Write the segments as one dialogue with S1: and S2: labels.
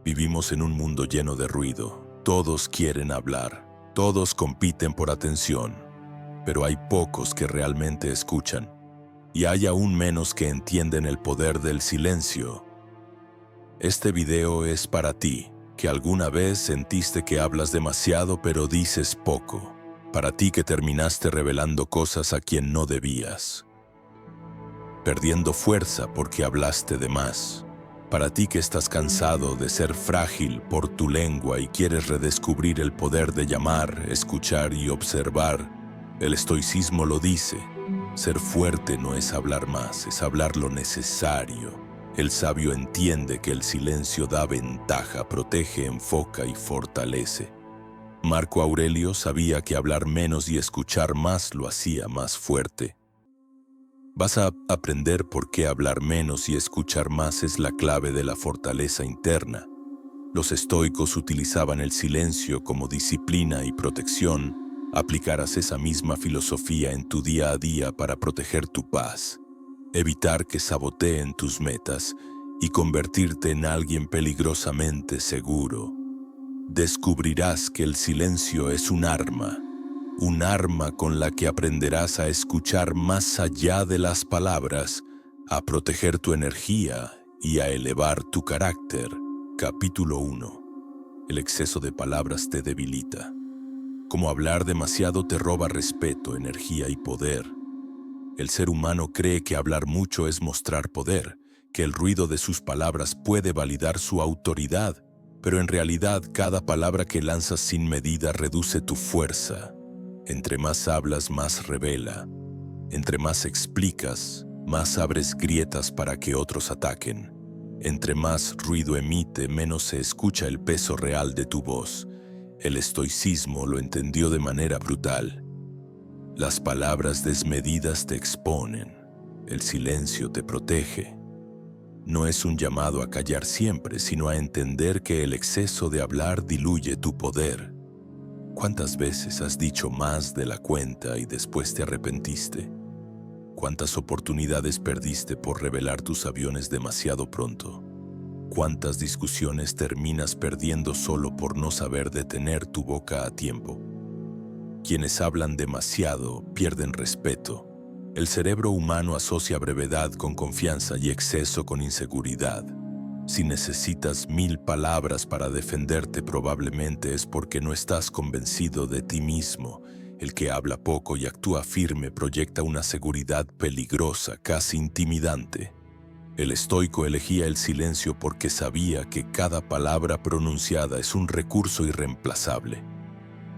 S1: Vivimos en un mundo lleno de ruido. Todos quieren hablar. Todos compiten por atención. Pero hay pocos que realmente escuchan. Y hay aún menos que entienden el poder del silencio. Este video es para ti, que alguna vez sentiste que hablas demasiado pero dices poco. Para ti que terminaste revelando cosas a quien no debías. Perdiendo fuerza porque hablaste de más. Para ti que estás cansado de ser frágil por tu lengua y quieres redescubrir el poder de llamar, escuchar y observar, el estoicismo lo dice. Ser fuerte no es hablar más, es hablar lo necesario. El sabio entiende que el silencio da ventaja, protege, enfoca y fortalece. Marco Aurelio sabía que hablar menos y escuchar más lo hacía más fuerte. Vas a aprender por qué hablar menos y escuchar más es la clave de la fortaleza interna. Los estoicos utilizaban el silencio como disciplina y protección. Aplicarás esa misma filosofía en tu día a día para proteger tu paz, evitar que saboteen tus metas y convertirte en alguien peligrosamente seguro. Descubrirás que el silencio es un arma con la que aprenderás a escuchar más allá de las palabras, a proteger tu energía y a elevar tu carácter. Capítulo 1. El exceso de palabras te debilita. Como hablar demasiado te roba respeto, energía y poder. El ser humano cree que hablar mucho es mostrar poder, que el ruido de sus palabras puede validar su autoridad, pero en realidad cada palabra que lanzas sin medida reduce tu fuerza. Entre más hablas, más revela. Entre más explicas, más abres grietas para que otros ataquen. Entre más ruido emite, menos se escucha el peso real de tu voz. El estoicismo lo entendió de manera brutal. Las palabras desmedidas te exponen. El silencio te protege. No es un llamado a callar siempre, sino a entender que el exceso de hablar diluye tu poder. ¿Cuántas veces has dicho más de la cuenta y después te arrepentiste? ¿Cuántas oportunidades perdiste por revelar tus aviones demasiado pronto? ¿Cuántas discusiones terminas perdiendo solo por no saber detener tu boca a tiempo? Quienes hablan demasiado pierden respeto. El cerebro humano asocia brevedad con confianza y exceso con inseguridad. Si necesitas 1000 palabras para defenderte, probablemente es porque no estás convencido de ti mismo. El que habla poco y actúa firme proyecta una seguridad peligrosa, casi intimidante. El estoico elegía el silencio porque sabía que cada palabra pronunciada es un recurso irreemplazable.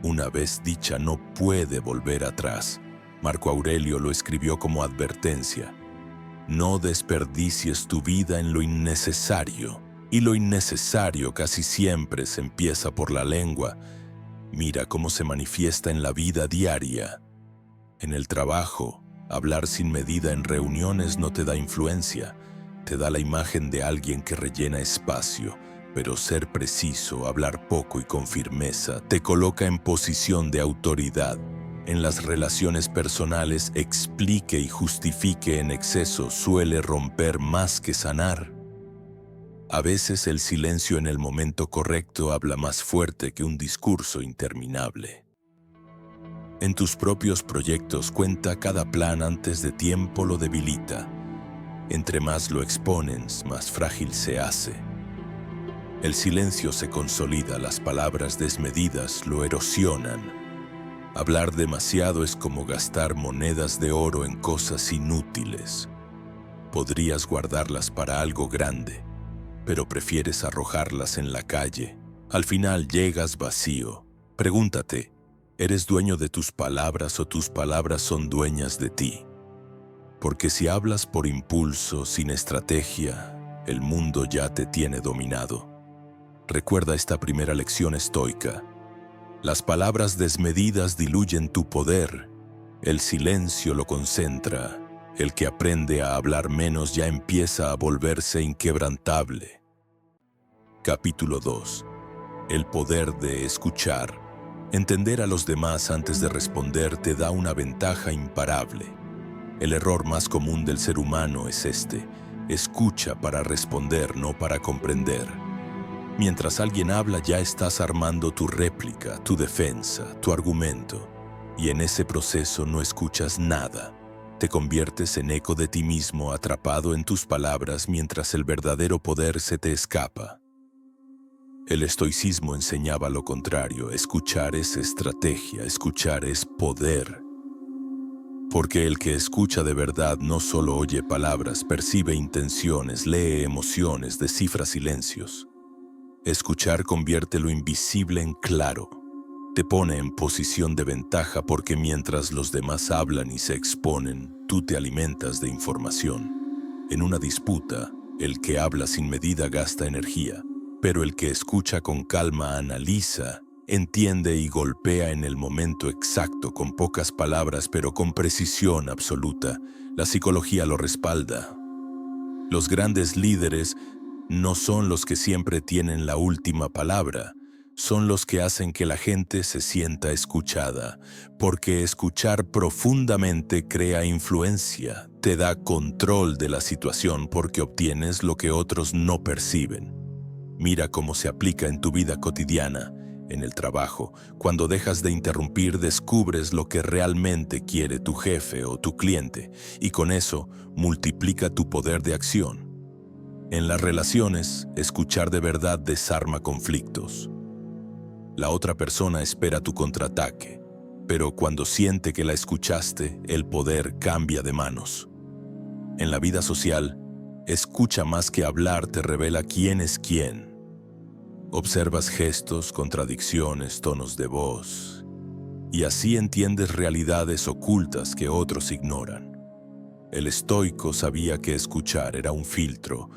S1: Una vez dicha no puede volver atrás. Marco Aurelio lo escribió como advertencia. No desperdicies tu vida en lo innecesario. Y lo innecesario casi siempre se empieza por la lengua. Mira cómo se manifiesta en la vida diaria. En el trabajo, hablar sin medida en reuniones no te da influencia. Te da la imagen de alguien que rellena espacio. Pero ser preciso, hablar poco y con firmeza, te coloca en posición de autoridad. En las relaciones personales, explique y justifique en exceso suele romper más que sanar. A veces el silencio en el momento correcto habla más fuerte que un discurso interminable. En tus propios proyectos cuenta cada plan antes de tiempo lo debilita. Entre más lo expones, más frágil se hace. El silencio se consolida, las palabras desmedidas lo erosionan. Hablar demasiado es como gastar monedas de oro en cosas inútiles. Podrías guardarlas para algo grande, pero prefieres arrojarlas en la calle. Al final llegas vacío. Pregúntate, ¿eres dueño de tus palabras o tus palabras son dueñas de ti? Porque si hablas por impulso, sin estrategia, el mundo ya te tiene dominado. Recuerda esta primera lección estoica. Las palabras desmedidas diluyen tu poder. El silencio lo concentra. El que aprende a hablar menos ya empieza a volverse inquebrantable. Capítulo 2. El poder de escuchar. Entender a los demás antes de responder te da una ventaja imparable. El error más común del ser humano es este: escucha para responder, no para comprender. Mientras alguien habla, ya estás armando tu réplica, tu defensa, tu argumento. Y en ese proceso no escuchas nada. Te conviertes en eco de ti mismo, atrapado en tus palabras mientras el verdadero poder se te escapa. El estoicismo enseñaba lo contrario. Escuchar es estrategia, escuchar es poder. Porque el que escucha de verdad no solo oye palabras, percibe intenciones, lee emociones, descifra silencios. Escuchar convierte lo invisible en claro. Te pone en posición de ventaja porque mientras los demás hablan y se exponen, tú te alimentas de información. En una disputa, el que habla sin medida gasta energía, pero el que escucha con calma analiza, entiende y golpea en el momento exacto, con pocas palabras pero con precisión absoluta. La psicología lo respalda. Los grandes líderes no son los que siempre tienen la última palabra, son los que hacen que la gente se sienta escuchada, porque escuchar profundamente crea influencia, te da control de la situación porque obtienes lo que otros no perciben. Mira cómo se aplica en tu vida cotidiana, en el trabajo. Cuando dejas de interrumpir, descubres lo que realmente quiere tu jefe o tu cliente, y con eso multiplica tu poder de acción. En las relaciones, escuchar de verdad desarma conflictos. La otra persona espera tu contraataque, pero cuando siente que la escuchaste, el poder cambia de manos. En la vida social, escucha más que hablar te revela quién es quién. Observas gestos, contradicciones, tonos de voz, y así entiendes realidades ocultas que otros ignoran. El estoico sabía que escuchar era un filtro.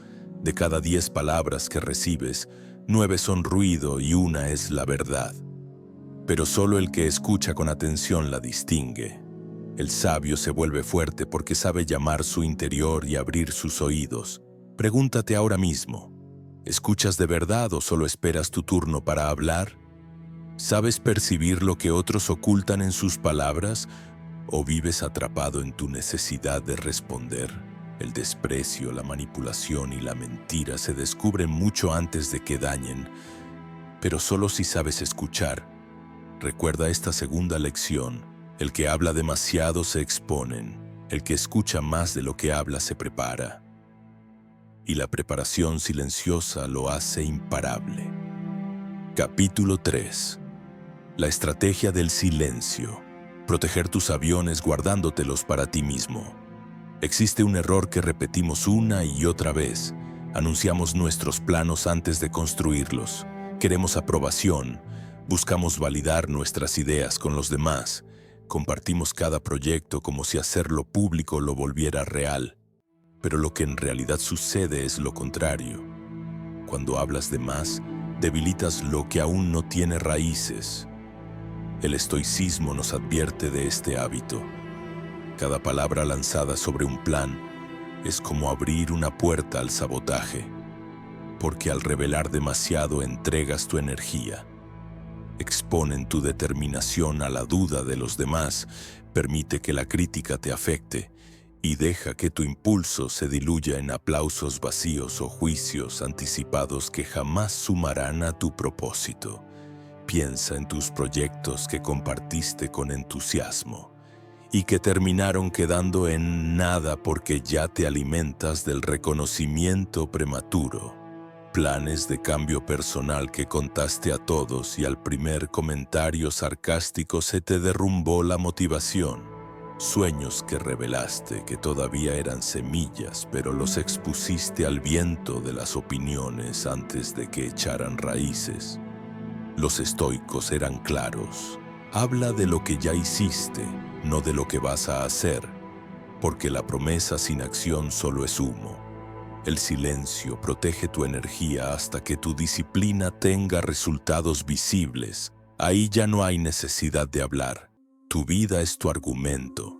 S1: De cada 10 palabras que recibes, 9 son ruido y 1 es la verdad. Pero solo el que escucha con atención la distingue. El sabio se vuelve fuerte porque sabe llamar su interior y abrir sus oídos. Pregúntate ahora mismo, ¿escuchas de verdad o solo esperas tu turno para hablar? ¿Sabes percibir lo que otros ocultan en sus palabras o vives atrapado en tu necesidad de responder? El desprecio, la manipulación y la mentira se descubren mucho antes de que dañen, pero solo si sabes escuchar. Recuerda esta segunda lección: el que habla demasiado se exponen, el que escucha más de lo que habla se prepara. Y la preparación silenciosa lo hace imparable. Capítulo 3. La estrategia del silencio. Proteger tus aviones guardándotelos para ti mismo. Existe un error que repetimos una y otra vez. Anunciamos nuestros planos antes de construirlos. Queremos aprobación. Buscamos validar nuestras ideas con los demás. Compartimos cada proyecto como si hacerlo público lo volviera real. Pero lo que en realidad sucede es lo contrario. Cuando hablas de más, debilitas lo que aún no tiene raíces. El estoicismo nos advierte de este hábito. Cada palabra lanzada sobre un plan es como abrir una puerta al sabotaje, porque al revelar demasiado entregas tu energía. Exponen tu determinación a la duda de los demás, permite que la crítica te afecte y deja que tu impulso se diluya en aplausos vacíos o juicios anticipados que jamás sumarán a tu propósito. Piensa en tus proyectos que compartiste con entusiasmo y que terminaron quedando en nada porque ya te alimentas del reconocimiento prematuro. Planes de cambio personal que contaste a todos y al primer comentario sarcástico se te derrumbó la motivación. Sueños que revelaste que todavía eran semillas, pero los expusiste al viento de las opiniones antes de que echaran raíces. Los estoicos eran claros. Habla de lo que ya hiciste, no de lo que vas a hacer, porque la promesa sin acción solo es humo. El silencio protege tu energía hasta que tu disciplina tenga resultados visibles. Ahí ya no hay necesidad de hablar. Tu vida es tu argumento.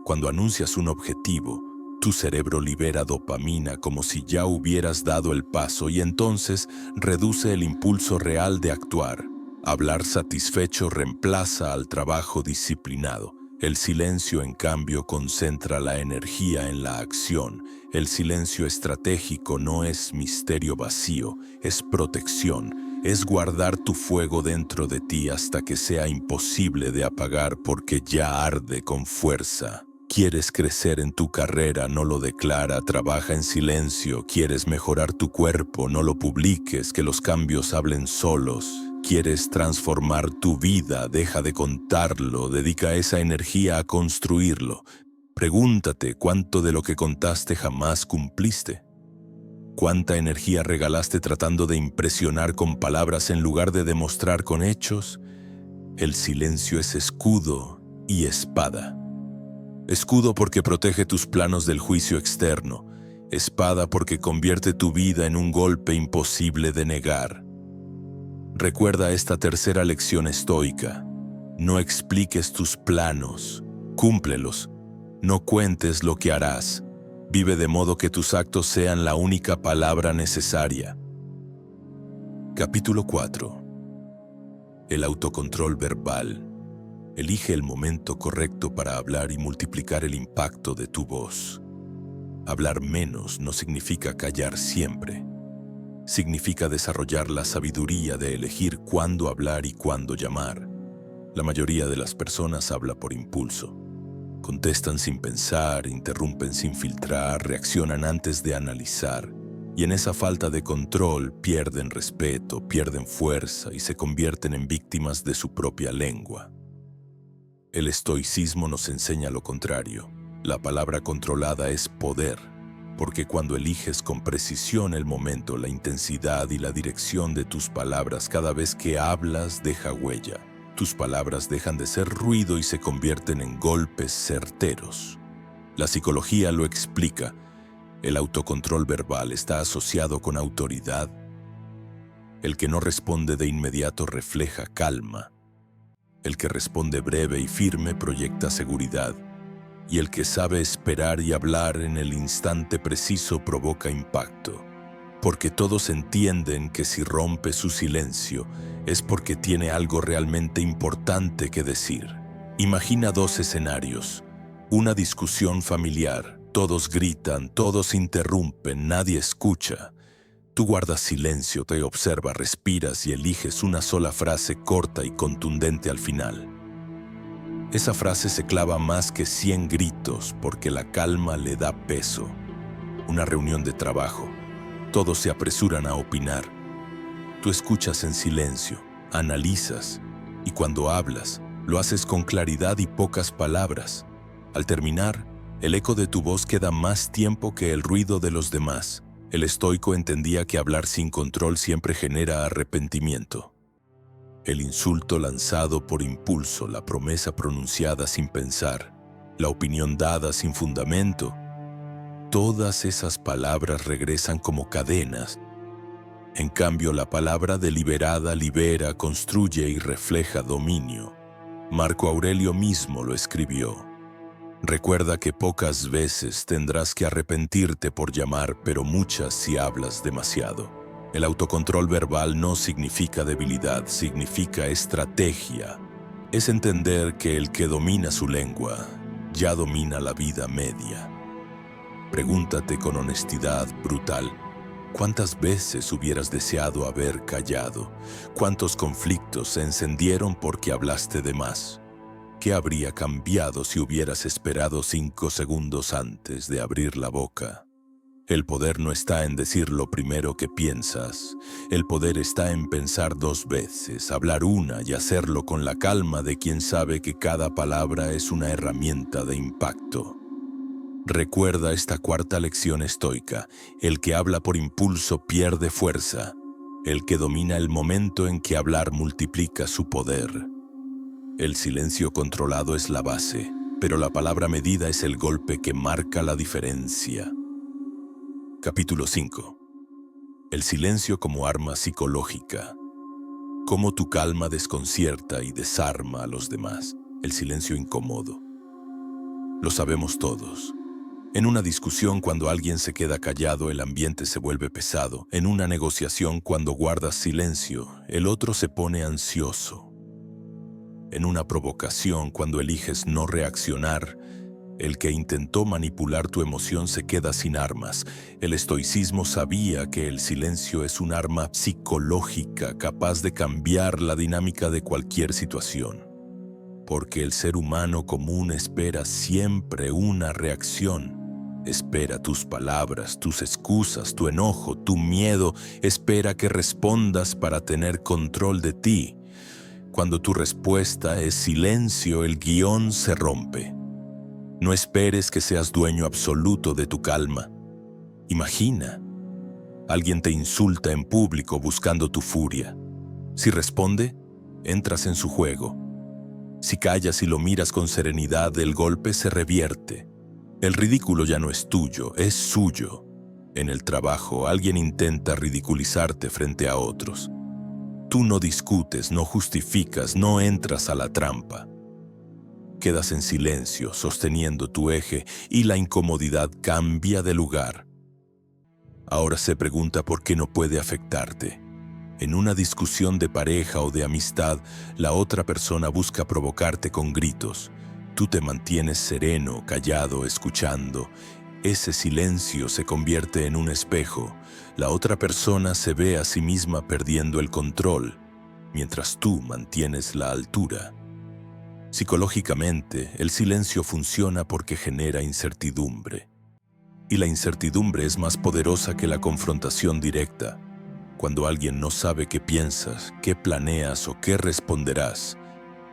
S1: Cuando anuncias un objetivo, tu cerebro libera dopamina como si ya hubieras dado el paso y entonces reduce el impulso real de actuar. Hablar satisfecho reemplaza al trabajo disciplinado. El silencio, en cambio, concentra la energía en la acción. El silencio estratégico no es misterio vacío, es protección, es guardar tu fuego dentro de ti hasta que sea imposible de apagar porque ya arde con fuerza. Quieres crecer en tu carrera, no lo declara, trabaja en silencio. Quieres mejorar tu cuerpo, no lo publiques, que los cambios hablen solos. Quieres transformar tu vida, deja de contarlo, dedica esa energía a construirlo. Pregúntate cuánto de lo que contaste jamás cumpliste. ¿Cuánta energía regalaste tratando de impresionar con palabras en lugar de demostrar con hechos? El silencio es escudo y espada. Escudo porque protege tus planos del juicio externo. Espada porque convierte tu vida en un golpe imposible de negar. Recuerda esta tercera lección estoica. No expliques tus planos, cúmplelos. No cuentes lo que harás. Vive de modo que tus actos sean la única palabra necesaria. Capítulo 4. El autocontrol verbal. Elige el momento correcto para hablar y multiplicar el impacto de tu voz. Hablar menos no significa callar siempre. Significa desarrollar la sabiduría de elegir cuándo hablar y cuándo llamar. La mayoría de las personas habla por impulso. Contestan sin pensar, interrumpen sin filtrar, reaccionan antes de analizar. Y en esa falta de control pierden respeto, pierden fuerza y se convierten en víctimas de su propia lengua. El estoicismo nos enseña lo contrario. La palabra controlada es poder, porque cuando eliges con precisión el momento, la intensidad y la dirección de tus palabras, cada vez que hablas deja huella. Tus palabras dejan de ser ruido y se convierten en golpes certeros. La psicología lo explica. El autocontrol verbal está asociado con autoridad. El que no responde de inmediato refleja calma. El que responde breve y firme proyecta seguridad, y el que sabe esperar y hablar en el instante preciso provoca impacto, porque todos entienden que si rompe su silencio es porque tiene algo realmente importante que decir. Imagina dos escenarios, una discusión familiar, todos gritan, todos interrumpen, nadie escucha. Tú guardas silencio, te observas, respiras y eliges una sola frase corta y contundente al final. Esa frase se clava más que 100 gritos porque la calma le da peso. Una reunión de trabajo. Todos se apresuran a opinar. Tú escuchas en silencio, analizas y cuando hablas, lo haces con claridad y pocas palabras. Al terminar, el eco de tu voz queda más tiempo que el ruido de los demás. El estoico entendía que hablar sin control siempre genera arrepentimiento. El insulto lanzado por impulso, la promesa pronunciada sin pensar, la opinión dada sin fundamento, todas esas palabras regresan como cadenas. En cambio, la palabra deliberada libera, construye y refleja dominio. Marco Aurelio mismo lo escribió. Recuerda que pocas veces tendrás que arrepentirte por llamar, pero muchas si hablas demasiado. El autocontrol verbal no significa debilidad, significa estrategia. Es entender que el que domina su lengua ya domina la vida media. Pregúntate con honestidad brutal, ¿cuántas veces hubieras deseado haber callado? ¿Cuántos conflictos se encendieron porque hablaste de más? ¿Qué habría cambiado si hubieras esperado 5 segundos antes de abrir la boca? El poder no está en decir lo primero que piensas. El poder está en pensar 2 veces, hablar una y hacerlo con la calma de quien sabe que cada palabra es una herramienta de impacto. Recuerda esta cuarta lección estoica. El que habla por impulso pierde fuerza. El que domina el momento en que hablar multiplica su poder. El silencio controlado es la base, pero la palabra medida es el golpe que marca la diferencia. Capítulo 5. El silencio como arma psicológica. Cómo tu calma desconcierta y desarma a los demás. El silencio incómodo. Lo sabemos todos. En una discusión, cuando alguien se queda callado, el ambiente se vuelve pesado. En una negociación, cuando guardas silencio, el otro se pone ansioso. En una provocación, cuando eliges no reaccionar, El que intentó manipular tu emoción se queda sin armas. El estoicismo sabía que el silencio es un arma psicológica capaz de cambiar la dinámica de cualquier situación. Porque el ser humano común espera siempre una reacción. Espera tus palabras, tus excusas, tu enojo, tu miedo. Espera que respondas para tener control de ti. Cuando tu respuesta es silencio, el guión se rompe. No esperes que seas dueño absoluto de tu calma. Imagina, alguien te insulta en público buscando tu furia. Si responde, entras en su juego. Si callas y lo miras con serenidad, el golpe se revierte. El ridículo ya no es tuyo, es suyo. En el trabajo, alguien intenta ridiculizarte frente a otros. Tú no discutes, no justificas, no entras a la trampa. Quedas en silencio, sosteniendo tu eje, y la incomodidad cambia de lugar. Ahora se pregunta por qué no puede afectarte. En una discusión de pareja o de amistad, la otra persona busca provocarte con gritos. Tú te mantienes sereno, callado, escuchando. Ese silencio se convierte en un espejo. La otra persona se ve a sí misma perdiendo el control, mientras tú mantienes la altura. Psicológicamente, el silencio funciona porque genera incertidumbre. Y la incertidumbre es más poderosa que la confrontación directa. Cuando alguien no sabe qué piensas, qué planeas o qué responderás,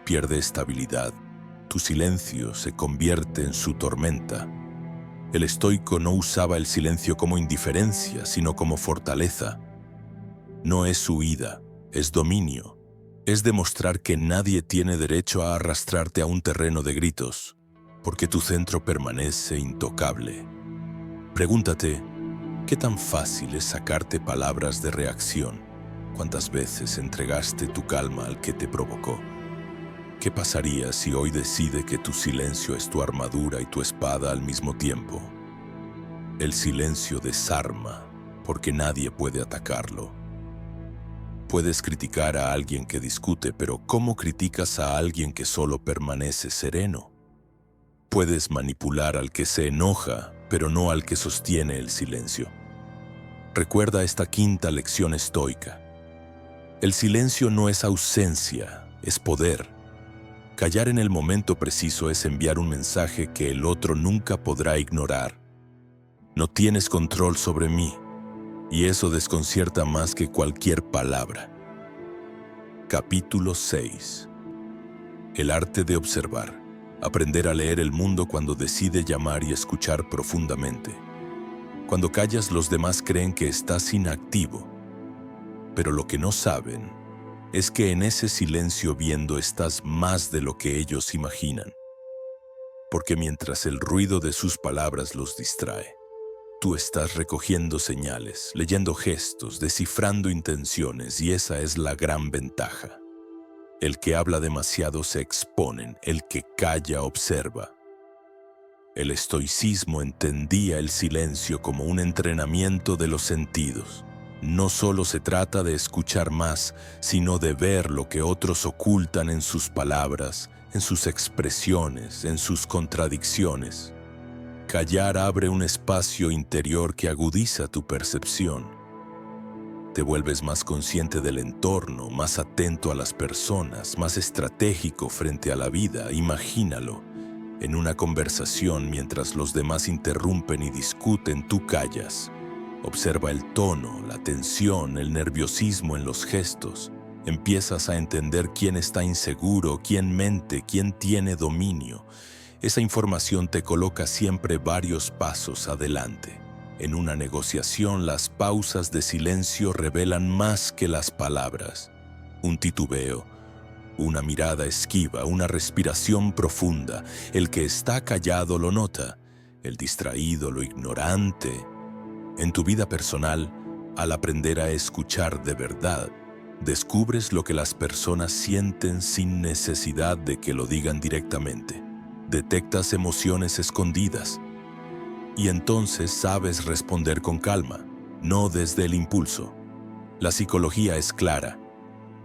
S1: pierde estabilidad. Tu silencio se convierte en su tormenta. El estoico no usaba el silencio como indiferencia, sino como fortaleza. No es huida, es dominio. Es demostrar que nadie tiene derecho a arrastrarte a un terreno de gritos, porque tu centro permanece intocable. Pregúntate, ¿qué tan fácil es sacarte palabras de reacción? ¿Cuántas veces entregaste tu calma al que te provocó? ¿Qué pasaría si hoy decide que tu silencio es tu armadura y tu espada al mismo tiempo? El silencio desarma, porque nadie puede atacarlo. Puedes criticar a alguien que discute, pero ¿cómo criticas a alguien que solo permanece sereno? Puedes manipular al que se enoja, pero no al que sostiene el silencio. Recuerda esta quinta lección estoica. El silencio no es ausencia, es poder. Callar en el momento preciso es enviar un mensaje que el otro nunca podrá ignorar. No tienes control sobre mí. Y eso desconcierta más que cualquier palabra. Capítulo 6. El arte de observar. Aprender a leer el mundo cuando decide llamar y escuchar profundamente. Cuando callas, los demás creen que estás inactivo. Pero lo que no saben es que en ese silencio viendo estás más de lo que ellos imaginan. Porque mientras el ruido de sus palabras los distrae, tú estás recogiendo señales, leyendo gestos, descifrando intenciones, y esa es la gran ventaja. El que habla demasiado se expone, el que calla observa. El estoicismo entendía el silencio como un entrenamiento de los sentidos. No solo se trata de escuchar más, sino de ver lo que otros ocultan en sus palabras, en sus expresiones, en sus contradicciones. Callar abre un espacio interior que agudiza tu percepción. Te vuelves más consciente del entorno, más atento a las personas, más estratégico frente a la vida. Imagínalo. En una conversación, mientras los demás interrumpen y discuten, tú callas. Observa el tono, la tensión, el nerviosismo en los gestos. Empiezas a entender quién está inseguro, quién mente, quién tiene dominio. Esa información te coloca siempre varios pasos adelante. En una negociación, las pausas de silencio revelan más que las palabras. Un titubeo, una mirada esquiva, una respiración profunda. El que está callado lo nota, el distraído, lo ignorante. En tu vida personal, al aprender a escuchar de verdad, descubres lo que las personas sienten sin necesidad de que lo digan directamente. Detectas emociones escondidas y entonces sabes responder con calma, no desde el impulso. La psicología es clara.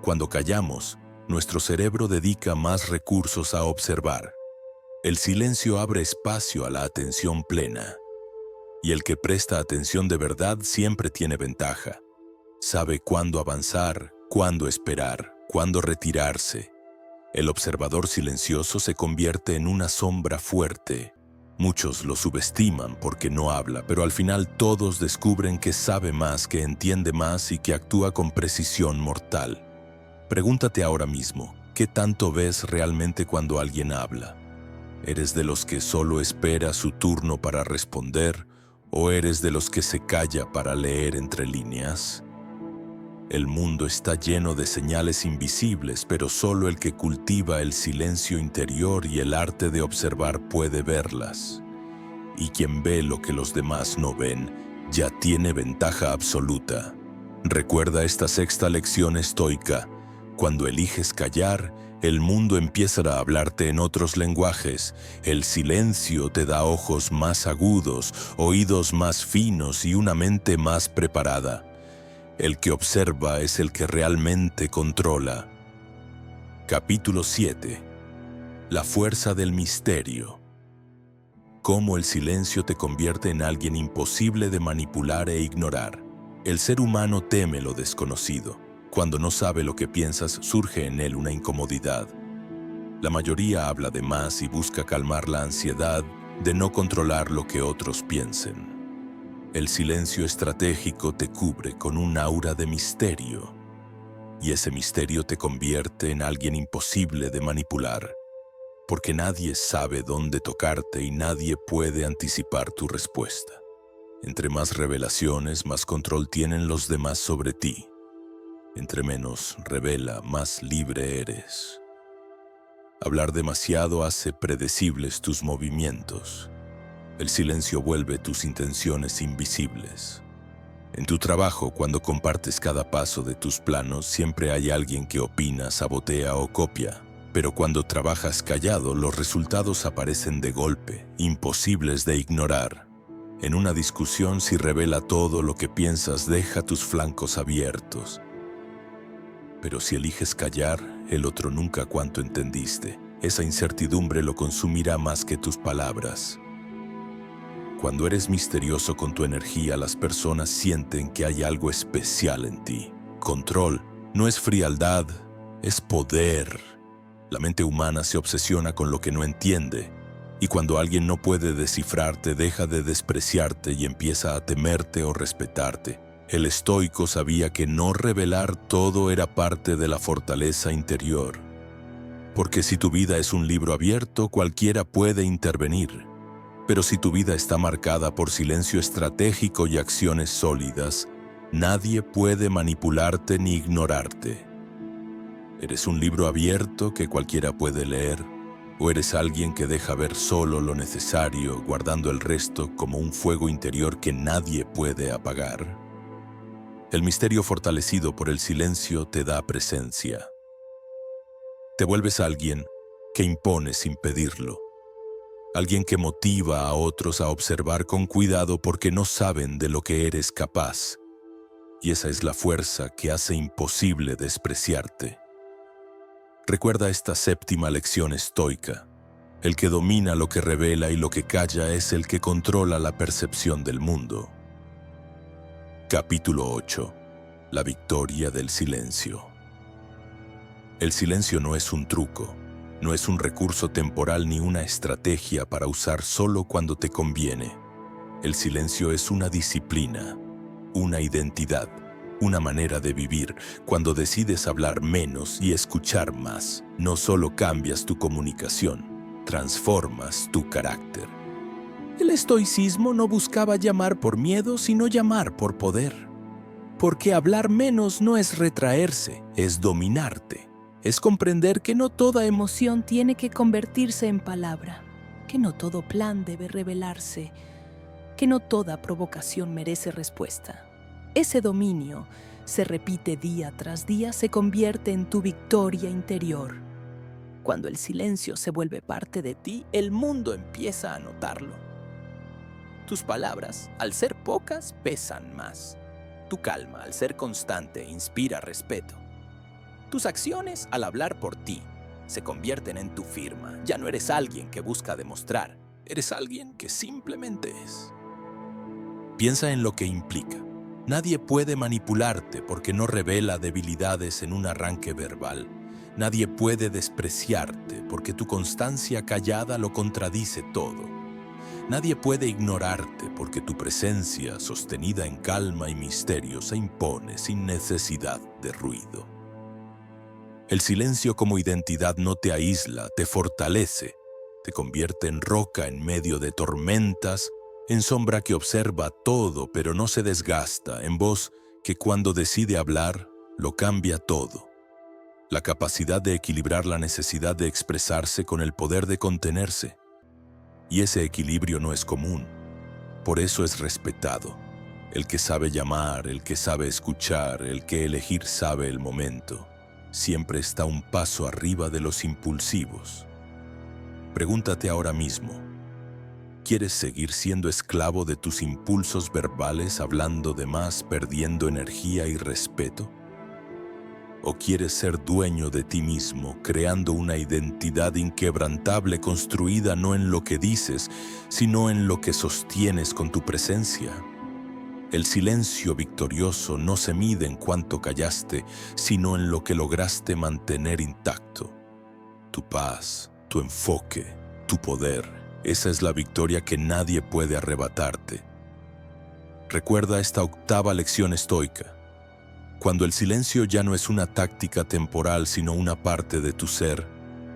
S1: Cuando callamos, nuestro cerebro dedica más recursos a observar. El silencio abre espacio a la atención plena, y el que presta atención de verdad siempre tiene ventaja. Sabe cuándo avanzar, cuándo esperar, cuándo retirarse. El observador silencioso se convierte en una sombra fuerte. Muchos lo subestiman porque no habla, pero al final todos descubren que sabe más, que entiende más y que actúa con precisión mortal. Pregúntate ahora mismo, ¿qué tanto ves realmente cuando alguien habla? ¿Eres de los que solo espera su turno para responder o eres de los que se calla para leer entre líneas? El mundo está lleno de señales invisibles, pero solo el que cultiva el silencio interior y el arte de observar puede verlas. Y quien ve lo que los demás no ven, ya tiene ventaja absoluta. Recuerda esta sexta lección estoica. Cuando eliges callar, el mundo empieza a hablarte en otros lenguajes. El silencio te da ojos más agudos, oídos más finos y una mente más preparada. El que observa es el que realmente controla. Capítulo 7. La fuerza del misterio. Cómo el silencio te convierte en alguien imposible de manipular e ignorar. El ser humano teme lo desconocido. Cuando no sabe lo que piensas, surge en él una incomodidad. La mayoría habla de más y busca calmar la ansiedad de no controlar lo que otros piensen. El silencio estratégico te cubre con un aura de misterio, y ese misterio te convierte en alguien imposible de manipular, porque nadie sabe dónde tocarte y nadie puede anticipar tu respuesta. Entre más revelaciones, más control tienen los demás sobre ti. Entre menos revela, más libre eres. Hablar demasiado hace predecibles tus movimientos. El silencio vuelve tus intenciones invisibles. En tu trabajo, cuando compartes cada paso de tus planos, siempre hay alguien que opina, sabotea o copia. Pero cuando trabajas callado, los resultados aparecen de golpe, imposibles de ignorar. En una discusión, si revela todo lo que piensas, deja tus flancos abiertos. Pero si eliges callar, el otro nunca cuánto entendiste. Esa incertidumbre lo consumirá más que tus palabras. Cuando eres misterioso con tu energía, las personas sienten que hay algo especial en ti. Control no es frialdad, es poder. La mente humana se obsesiona con lo que no entiende, y cuando alguien no puede descifrarte, deja de despreciarte y empieza a temerte o respetarte. El estoico sabía que no revelar todo era parte de la fortaleza interior. Porque si tu vida es un libro abierto, cualquiera puede intervenir. Pero si tu vida está marcada por silencio estratégico y acciones sólidas, nadie puede manipularte ni ignorarte. ¿Eres un libro abierto que cualquiera puede leer? ¿O eres alguien que deja ver solo lo necesario, guardando el resto como un fuego interior que nadie puede apagar? El misterio fortalecido por el silencio te da presencia. Te vuelves alguien que impone sin pedirlo. Alguien que motiva a otros a observar con cuidado porque no saben de lo que eres capaz. Y esa es la fuerza que hace imposible despreciarte. Recuerda esta séptima lección estoica. El que domina lo que revela y lo que calla es el que controla la percepción del mundo. Capítulo 8. La victoria del silencio. El silencio no es un truco. No es un recurso temporal ni una estrategia para usar solo cuando te conviene. El silencio es una disciplina, una identidad, una manera de vivir. Cuando decides hablar menos y escuchar más, no solo cambias tu comunicación, transformas tu carácter. El estoicismo no buscaba llamar por miedo, sino llamar por poder. Porque hablar menos no es retraerse, es dominarte. Es comprender que no toda emoción tiene que convertirse en palabra, que no todo plan debe revelarse, que no toda provocación merece respuesta. Ese dominio se repite día tras día, se convierte en tu victoria interior. Cuando el silencio se vuelve parte de ti, el mundo empieza a notarlo. Tus palabras, al ser pocas, pesan más. Tu calma, al ser constante, inspira respeto. Tus acciones, al hablar por ti,
S2: se convierten en tu firma. Ya no eres alguien que busca demostrar, eres alguien que simplemente es.
S1: Piensa en lo que implica. Nadie puede manipularte porque no revela debilidades en un arranque verbal. Nadie puede despreciarte porque tu constancia callada lo contradice todo. Nadie puede ignorarte porque tu presencia, sostenida en calma y misterio, se impone sin necesidad de ruido. El silencio como identidad no te aísla, te fortalece, te convierte en roca en medio de tormentas, en sombra que observa todo pero no se desgasta, en voz que cuando decide hablar, lo cambia todo. La capacidad de equilibrar la necesidad de expresarse con el poder de contenerse. Y ese equilibrio no es común, por eso es respetado. El que sabe llamar, el que sabe escuchar, el que elegir sabe el momento. Siempre está un paso arriba de los impulsivos. Pregúntate ahora mismo, ¿quieres seguir siendo esclavo de tus impulsos verbales, hablando de más, perdiendo energía y respeto? ¿O quieres ser dueño de ti mismo, creando una identidad inquebrantable construida no en lo que dices, sino en lo que sostienes con tu presencia? El silencio victorioso no se mide en cuánto callaste, sino en lo que lograste mantener intacto. Tu paz, tu enfoque, tu poder, esa es la victoria que nadie puede arrebatarte. Recuerda esta octava lección estoica. Cuando el silencio ya no es una táctica temporal, sino una parte de tu ser,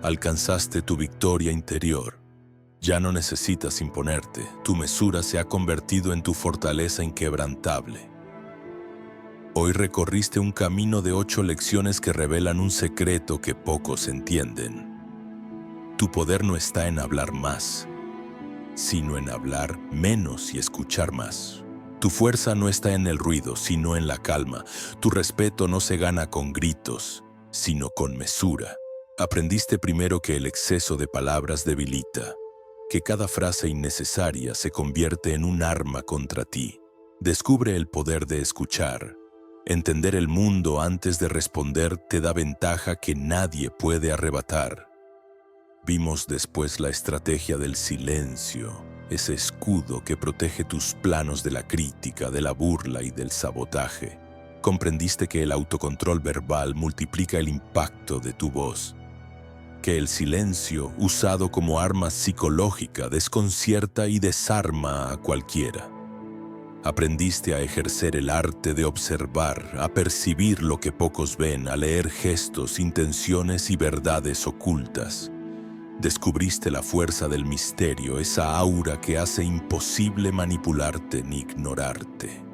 S1: alcanzaste tu victoria interior. Ya no necesitas imponerte, tu mesura se ha convertido en tu fortaleza inquebrantable. Hoy recorriste un camino de 8 lecciones que revelan un secreto que pocos entienden. Tu poder no está en hablar más, sino en hablar menos y escuchar más. Tu fuerza no está en el ruido, sino en la calma. Tu respeto no se gana con gritos, sino con mesura. Aprendiste primero que el exceso de palabras debilita, que cada frase innecesaria se convierte en un arma contra ti. Descubre el poder de escuchar. Entender el mundo antes de responder te da ventaja que nadie puede arrebatar. Vimos después la estrategia del silencio, ese escudo que protege tus planos de la crítica, de la burla y del sabotaje. Comprendiste que el autocontrol verbal multiplica el impacto de tu voz, que el silencio, usado como arma psicológica, desconcierta y desarma a cualquiera. Aprendiste a ejercer el arte de observar, a percibir lo que pocos ven, a leer gestos, intenciones y verdades ocultas. Descubriste la fuerza del misterio, esa aura que hace imposible manipularte ni ignorarte.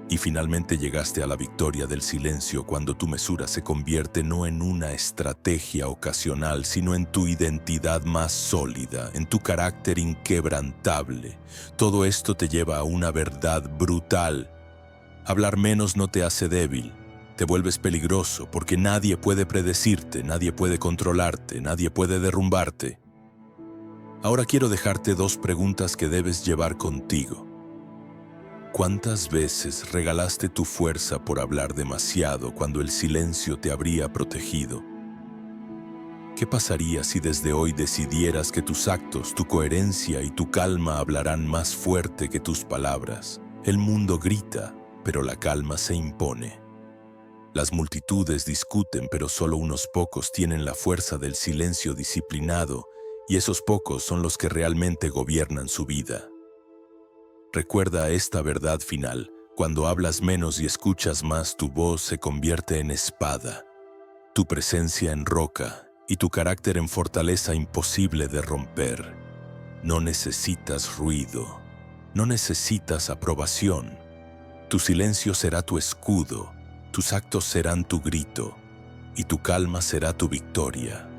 S1: Y finalmente llegaste a la victoria del silencio cuando tu mesura se convierte no en una estrategia ocasional, sino en tu identidad más sólida, en tu carácter inquebrantable. Todo esto te lleva a una verdad brutal. Hablar menos no te hace débil. Te vuelves peligroso porque nadie puede predecirte, nadie puede controlarte, nadie puede derrumbarte. Ahora quiero dejarte 2 preguntas que debes llevar contigo. ¿Cuántas veces regalaste tu fuerza por hablar demasiado cuando el silencio te habría protegido? ¿Qué pasaría si desde hoy decidieras que tus actos, tu coherencia y tu calma hablarán más fuerte que tus palabras? El mundo grita, pero la calma se impone. Las multitudes discuten, pero solo unos pocos tienen la fuerza del silencio disciplinado, y esos pocos son los que realmente gobiernan su vida. Recuerda esta verdad final: cuando hablas menos y escuchas más, tu voz se convierte en espada, tu presencia en roca y tu carácter en fortaleza imposible de romper. No necesitas ruido, no necesitas aprobación. Tu silencio será tu escudo. Tus actos serán tu grito, y tu calma será tu victoria.